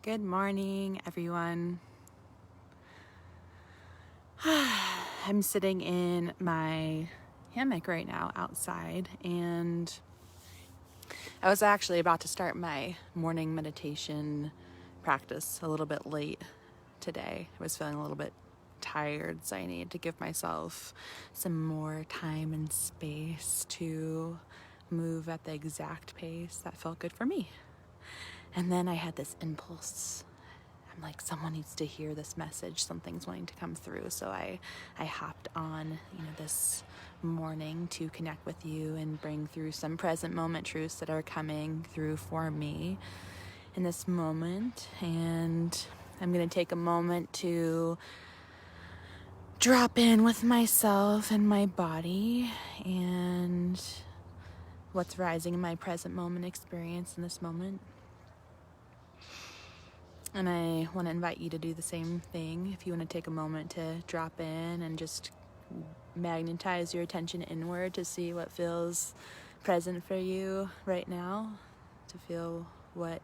Good morning, everyone. I'm sitting in my hammock right now outside, and I was actually about to start my morning meditation practice a little bit late today. I was feeling a little bit tired, so I needed to give myself some more time and space to move at the exact pace that felt good for me. And then I had this impulse. I'm like, someone needs to hear this message. Something's wanting to come through. So I hopped on, this morning to connect with you and bring through some present moment truths that are coming through for me in this moment. And I'm going to take a moment to drop in with myself and my body and what's rising in my present moment experience in this moment. And I want to invite you to do the same thing. If you want to take a moment to drop in and just magnetize your attention inward to see what feels present for you right now, to feel what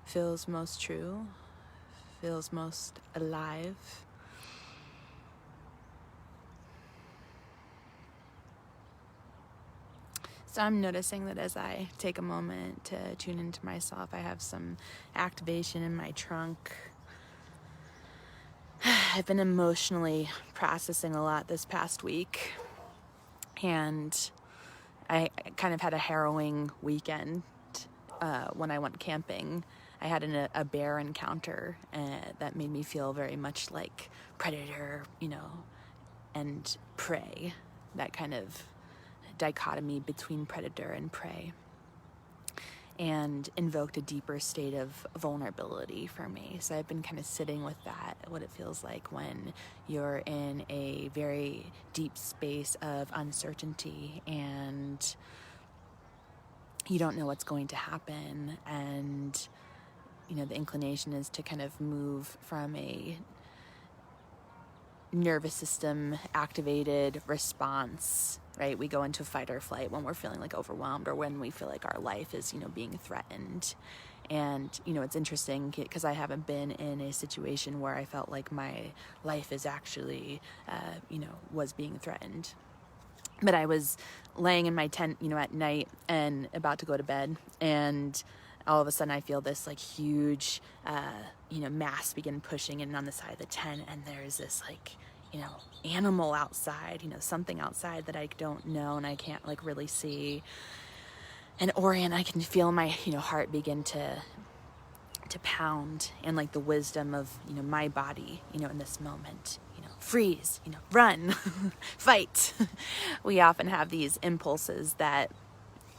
feels most true, feels most alive. So I'm noticing that as I take a moment to tune into myself, I have some activation in my trunk. I've been emotionally processing a lot this past week, and I kind of had a harrowing weekend when I went camping. I had a bear encounter that made me feel very much like predator, and prey, that kind of dichotomy between predator and prey, and invoked a deeper state of vulnerability for me. So I've been kind of sitting with that, what it feels like when you're in a very deep space of uncertainty and you don't know what's going to happen. And, the inclination is to kind of move from a nervous system activated response, right? We go into fight or flight when we're feeling like overwhelmed or when we feel like our life is, being threatened. And, it's interesting because I haven't been in a situation where I felt like my life is actually, was being threatened. But I was laying in my tent, at night and about to go to bed, and all of a sudden I feel this like huge, mass begin pushing in on the side of the tent, and there's this like, animal outside, something outside that I don't know and I can't like really see and orient. I can feel my, heart begin to pound, and like the wisdom of, my body, in this moment, freeze, run, fight. We often have these impulses that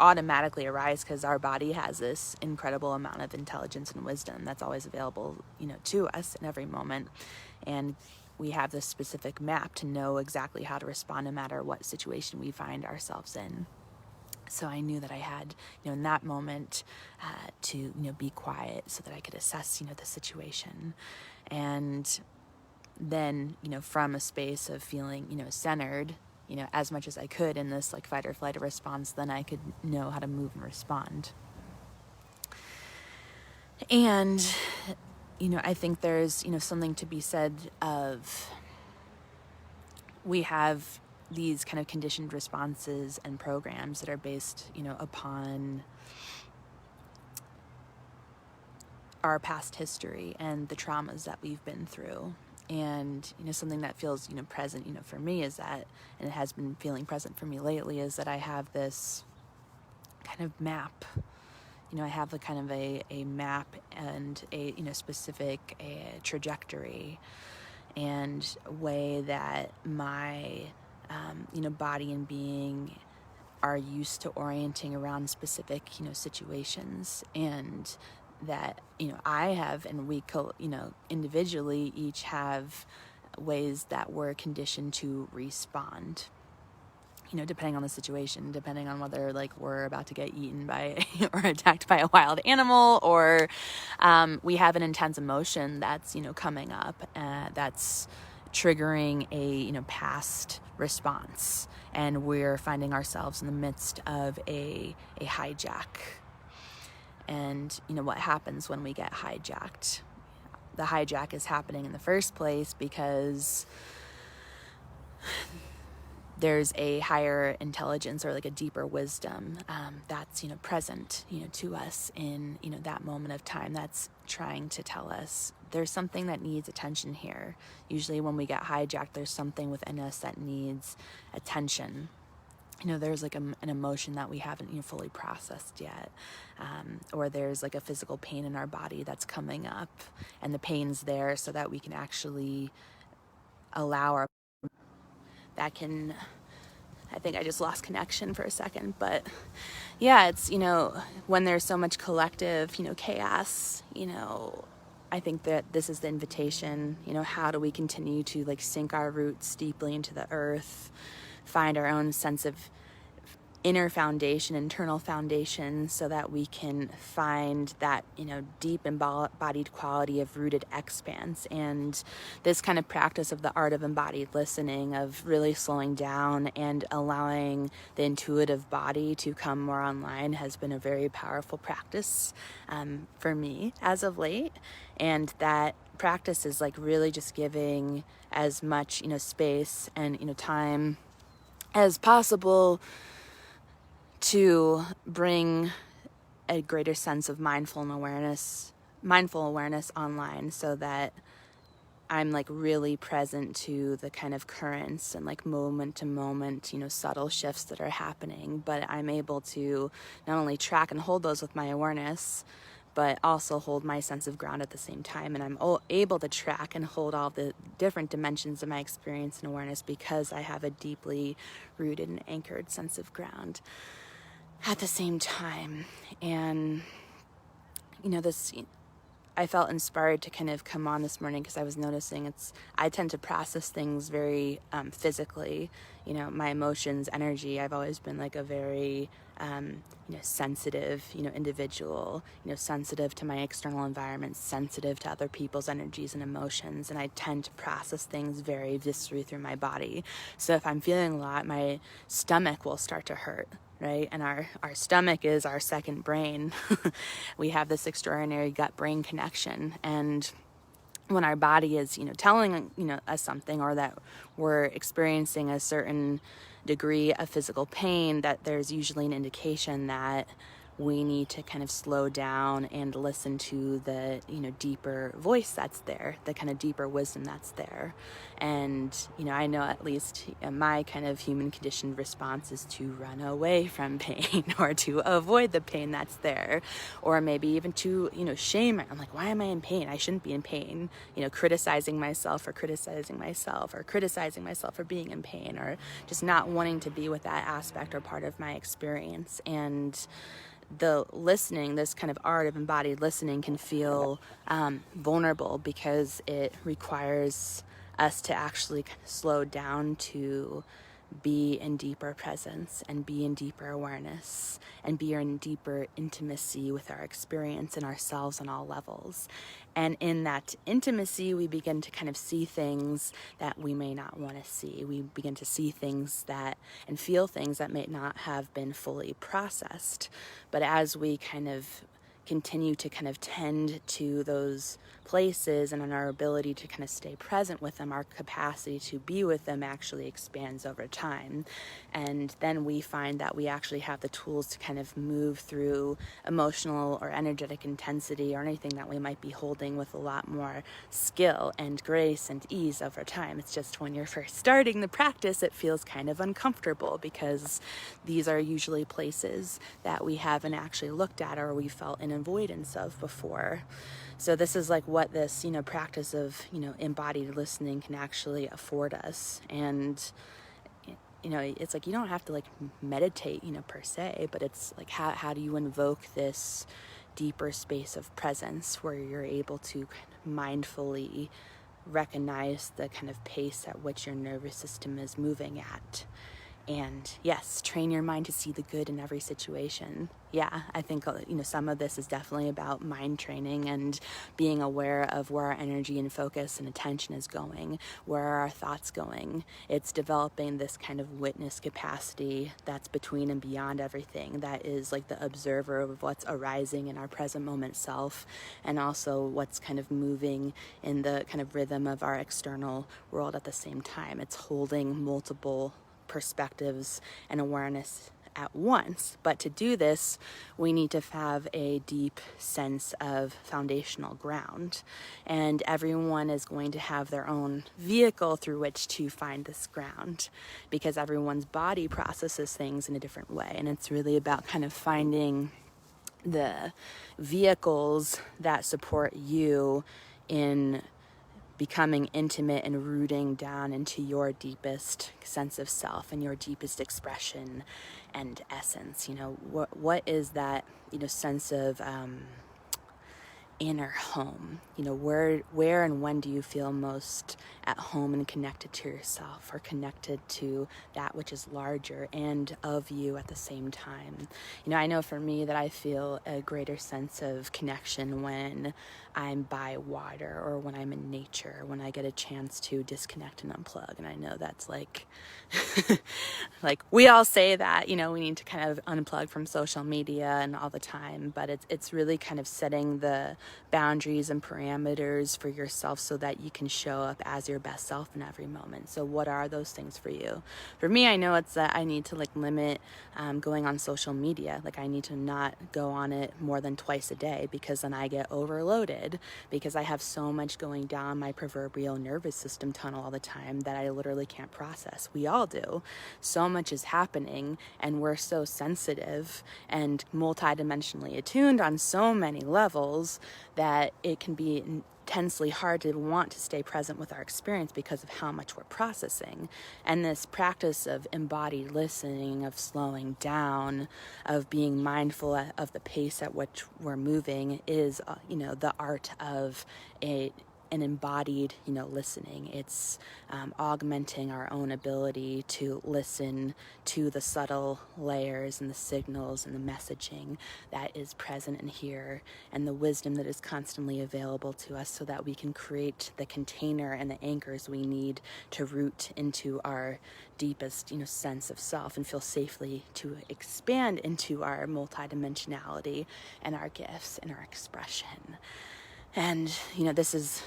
automatically arise because our body has this incredible amount of intelligence and wisdom that's always available, to us in every moment. And we have this specific map to know exactly how to respond no matter what situation we find ourselves in. So I knew that I had, in that moment, to, be quiet so that I could assess, the situation. And then, from a space of feeling, centered, as much as I could in this like fight or flight response, then I could know how to move and respond. And, I think there's, something to be said of, we have these kind of conditioned responses and programs that are based, upon our past history and the traumas that we've been through. And, something that feels, present, for me is that, and it has been feeling present for me lately, is that I have this kind of map. I have a kind of a map and a, specific trajectory and way that my, body and being are used to orienting around specific, situations, and that, I have, and we, individually each have ways that we're conditioned to respond, depending on the situation, depending on whether like we're about to get eaten by or attacked by a wild animal, or we have an intense emotion that's, coming up, that's triggering a, past response, and we're finding ourselves in the midst of a hijack. And, what happens when we get hijacked? The hijack is happening in the first place because there's a higher intelligence or like a deeper wisdom that's present to us in that moment of time, that's trying to tell us there's something that needs attention here. Usually when we get hijacked, there's something within us that needs attention. There's like an emotion that we haven't fully processed yet, or there's like a physical pain in our body that's coming up, and the pain's there so that we can actually allow our I think I just lost connection for a second, but yeah, it's, when there's so much collective, chaos, I think that this is the invitation, how do we continue to like sink our roots deeply into the earth, find our own sense of inner foundation, internal foundation, so that we can find that, deep embodied quality of rooted expanse. And this kind of practice of the art of embodied listening, of really slowing down and allowing the intuitive body to come more online, has been a very powerful practice for me as of late. And that practice is like really just giving as much, space and, time as possible to bring a greater sense of mindful awareness online, so that I'm like really present to the kind of currents and like moment to moment, subtle shifts that are happening. But I'm able to not only track and hold those with my awareness, but also hold my sense of ground at the same time. And I'm able to track and hold all the different dimensions of my experience and awareness because I have a deeply rooted and anchored sense of ground at the same time. And I felt inspired to kind of come on this morning because I was noticing I tend to process things very physically, my emotions, energy. I've always been like a very sensitive individual, sensitive to my external environment, sensitive to other people's energies and emotions, and I tend to process things very viscerally through my body. So if I'm feeling a lot, my stomach will start to hurt, right? And our stomach is our second brain. We have this extraordinary gut-brain connection, and when our body is, telling, us something, or that we're experiencing a certain degree of physical pain, that there's usually an indication that we need to kind of slow down and listen to the, deeper voice that's there, the kind of deeper wisdom that's there. And, I know at least my kind of human conditioned response is to run away from pain or to avoid the pain that's there, or maybe even to, shame. I'm like, why am I in pain? I shouldn't be in pain. Criticizing myself for being in pain, or just not wanting to be with that aspect or part of my experience. And the listening, this kind of art of embodied listening, can feel vulnerable because it requires us to actually slow down to be in deeper presence and be in deeper awareness and be in deeper intimacy with our experience and ourselves on all levels. And in that intimacy, we begin to kind of see things that we may not want to see. We begin to see things and feel things that may not have been fully processed. But as we kind of continue to kind of tend to those places, and in our ability to kind of stay present with them, our capacity to be with them actually expands over time. And then we find that we actually have the tools to kind of move through emotional or energetic intensity or anything that we might be holding with a lot more skill and grace and ease over time. It's just when you're first starting the practice, it feels kind of uncomfortable because these are usually places that we haven't actually looked at or we felt an avoidance of before. So this is like what this, practice of, embodied listening can actually afford us. And, it's like, you don't have to like meditate, per se, but it's like, how do you invoke this deeper space of presence where you're able to kind of mindfully recognize the kind of pace at which your nervous system is moving at, And yes, train your mind to see the good in every situation. Yeah, I think, some of this is definitely about mind training and being aware of where our energy and focus and attention is going, where are our thoughts going. It's developing this kind of witness capacity that's between and beyond everything, that is like the observer of what's arising in our present moment self, and also what's kind of moving in the kind of rhythm of our external world at the same time. It's holding multiple perspectives and awareness at once. But to do this, we need to have a deep sense of foundational ground. And everyone is going to have their own vehicle through which to find this ground, because everyone's body processes things in a different way. And it's really about kind of finding the vehicles that support you in becoming intimate and rooting down into your deepest sense of self and your deepest expression and essence. What is that, sense of inner home? Where and when do you feel most at home and connected to yourself, or connected to that which is larger and of you at the same time? I know for me that I feel a greater sense of connection when I'm by water, or when I'm in nature, when I get a chance to disconnect and unplug. And I know that's like we all say that, we need to kind of unplug from social media and all the time, but it's really kind of setting the boundaries and parameters for yourself so that you can show up as your best self in every moment. So what are those things for you? For me, I know it's that I need to limit going on social media. I need to not go on it more than twice a day, because then I get overloaded, because I have so much going down my proverbial nervous system tunnel all the time that I literally can't process. We all do. So much is happening, and we're so sensitive and multidimensionally attuned on so many levels that it can be intensely hard to want to stay present with our experience because of how much we're processing. And this practice of embodied listening, of slowing down, of being mindful of the pace at which we're moving is, the art of an embodied, listening. It's augmenting our own ability to listen to the subtle layers and the signals and the messaging that is present and here, and the wisdom that is constantly available to us, so that we can create the container and the anchors we need to root into our deepest, sense of self, and feel safely to expand into our multidimensionality and our gifts and our expression. And, this is,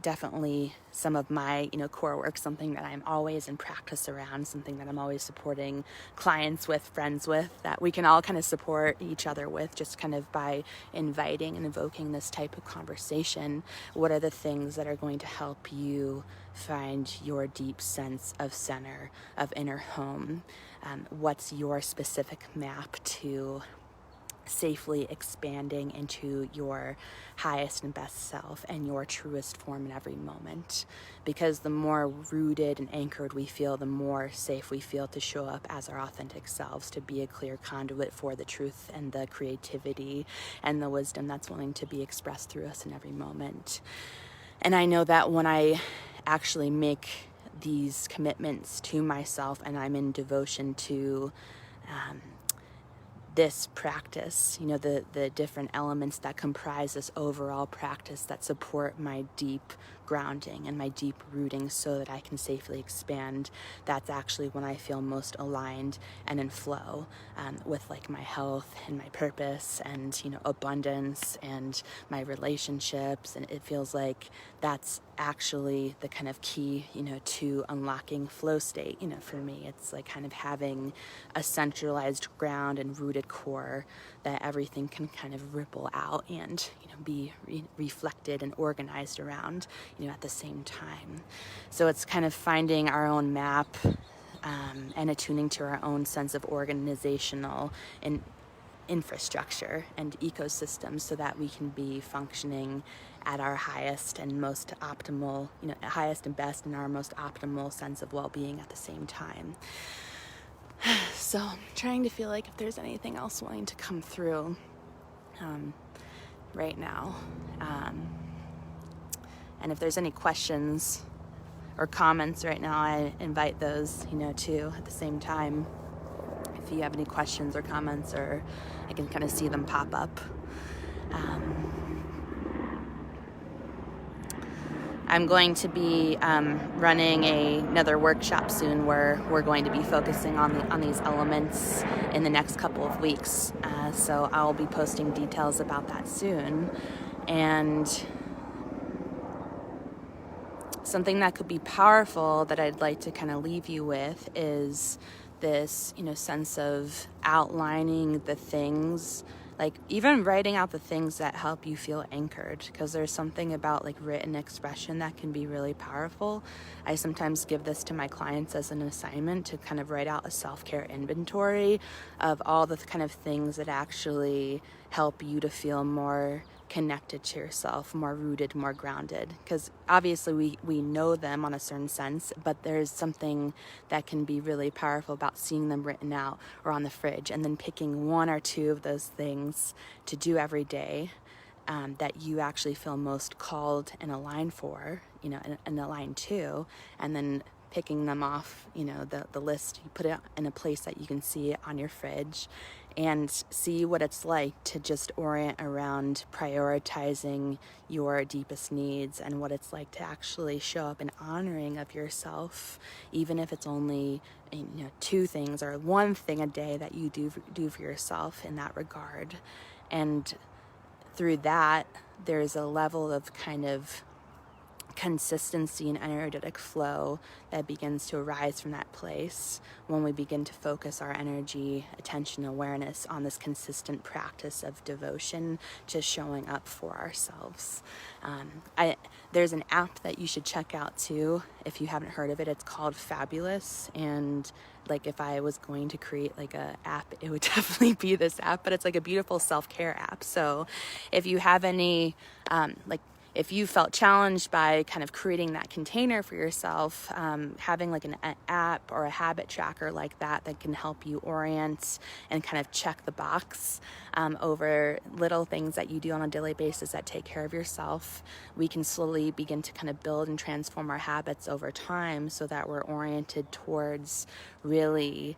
definitely some of my, core work, something that I'm always in practice around, something that I'm always supporting clients with, friends with, that we can all kind of support each other with, just kind of by inviting and evoking this type of conversation. What are the things that are going to help you find your deep sense of center, of inner home? What's your specific map to safely expanding into your highest and best self and your truest form in every moment? Because the more rooted and anchored we feel, the more safe we feel to show up as our authentic selves, to be a clear conduit for the truth and the creativity and the wisdom that's willing to be expressed through us in every moment. And I know that when I actually make these commitments to myself, and I'm in devotion to this practice, the different elements that comprise this overall practice that support my deep grounding and my deep rooting, so that I can safely expand, that's actually when I feel most aligned and in flow with my health and my purpose and abundance and my relationships. And it feels like that's actually the kind of key to unlocking flow state. For me, it's kind of having a centralized ground and rooted core that everything can kind of ripple out and be reflected and organized around at the same time. So it's kind of finding our own map and attuning to our own sense of organizational and infrastructure and ecosystems, so that we can be functioning at our highest and most optimal, highest and best in our most optimal sense of well-being at the same time. So I'm trying to feel like if there's anything else wanting to come through right now. And if there's any questions or comments right now, I invite those, too, at the same time. If you have any questions or comments, or I can kind of see them pop up. I'm going to be running another workshop soon where we're going to be focusing on these elements in the next couple of weeks. So I'll be posting details about that soon. And something that could be powerful that I'd like to kind of leave you with is this, sense of outlining the things, like even writing out the things that help you feel anchored, because there's something about like written expression that can be really powerful. I sometimes give this to my clients as an assignment to kind of write out a self-care inventory of all the kind of things that actually help you to feel more connected to yourself, more rooted, more grounded, because obviously we know them on a certain sense, but there's something that can be really powerful about seeing them written out or on the fridge, and then picking one or two of those things to do every day that you actually feel most called and aligned for, and aligned to, and then picking them off, the list. You put it in a place that you can see it on your fridge, and see what it's like to just orient around prioritizing your deepest needs, and what it's like to actually show up in honoring of yourself, even if it's only two things or one thing a day that you do for yourself in that regard. And through that, there's a level of kind of consistency and energetic flow that begins to arise from that place when we begin to focus our energy, attention, awareness on this consistent practice of devotion to showing up for ourselves. There's an app that you should check out too if you haven't heard of it. It's called Fabulous, and like if I was going to create like a app, it would definitely be this app, but it's like a beautiful self-care app. So if you have any if you felt challenged by kind of creating that container for yourself, having like an app or a habit tracker like that can help you orient and kind of check the box over little things that you do on a daily basis that take care of yourself, we can slowly begin to kind of build and transform our habits over time so that we're oriented towards really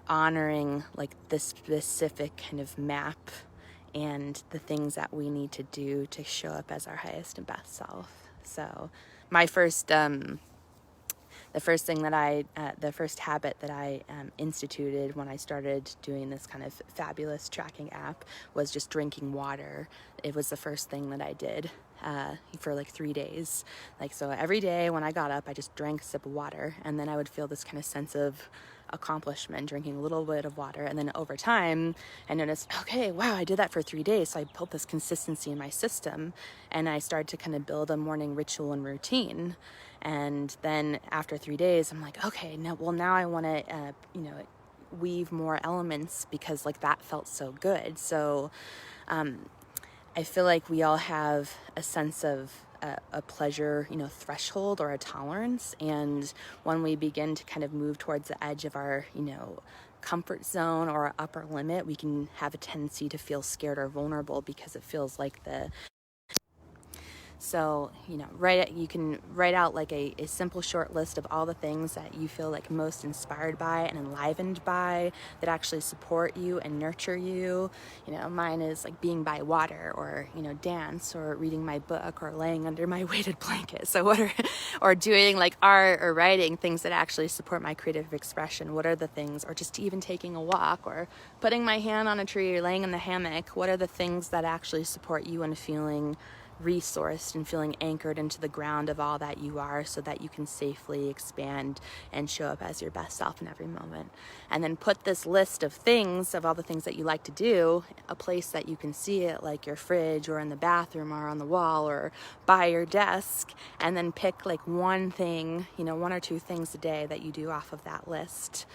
honoring like this specific kind of map and the things that we need to do to show up as our highest and best self. So my first, the first habit that I instituted when I started doing this kind of fabulous tracking app was just drinking water. It was the first thing that I did for like 3 days. So every day when I got up, I just drank a sip of water, and then I would feel this kind of sense of accomplishment drinking a little bit of water. And then over time I noticed, okay, wow, I did that for 3 days. So I built this consistency in my system, and I started to kind of build a morning ritual and routine. And then after 3 days, I'm like, okay, now I want to, weave more elements, because like that felt so good. So I feel like we all have a sense of a pleasure, threshold or a tolerance. And when we begin to kind of move towards the edge of our, comfort zone or our upper limit, we can have a tendency to feel scared or vulnerable, because it feels like So, you can write out like a simple short list of all the things that you feel like most inspired by and enlivened by, that actually support you and nurture you. Mine is like being by water, or, dance, or reading my book, or laying under my weighted blanket. So or doing like art or writing, things that actually support my creative expression. What are the things, or just even taking a walk, or putting my hand on a tree, or laying in the hammock. What are the things that actually support you and feeling resourced and feeling anchored into the ground of all that you are, so that you can safely expand and show up as your best self in every moment. And then put this list of things, of all the things that you like to do, a place that you can see it, like your fridge, or in the bathroom, or on the wall, or by your desk, and then pick like one thing, one or two things a day that you do off of that list.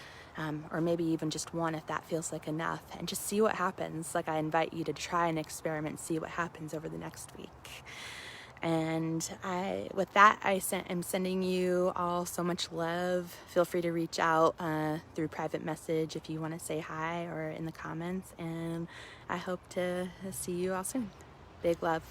Or maybe even just one, if that feels like enough, and just see what happens. Like, I invite you to try and experiment, see what happens over the next week. And with that, I'm sending you all so much love. Feel free to reach out through private message if you want to say hi, or in the comments. And I hope to see you all soon. Big love.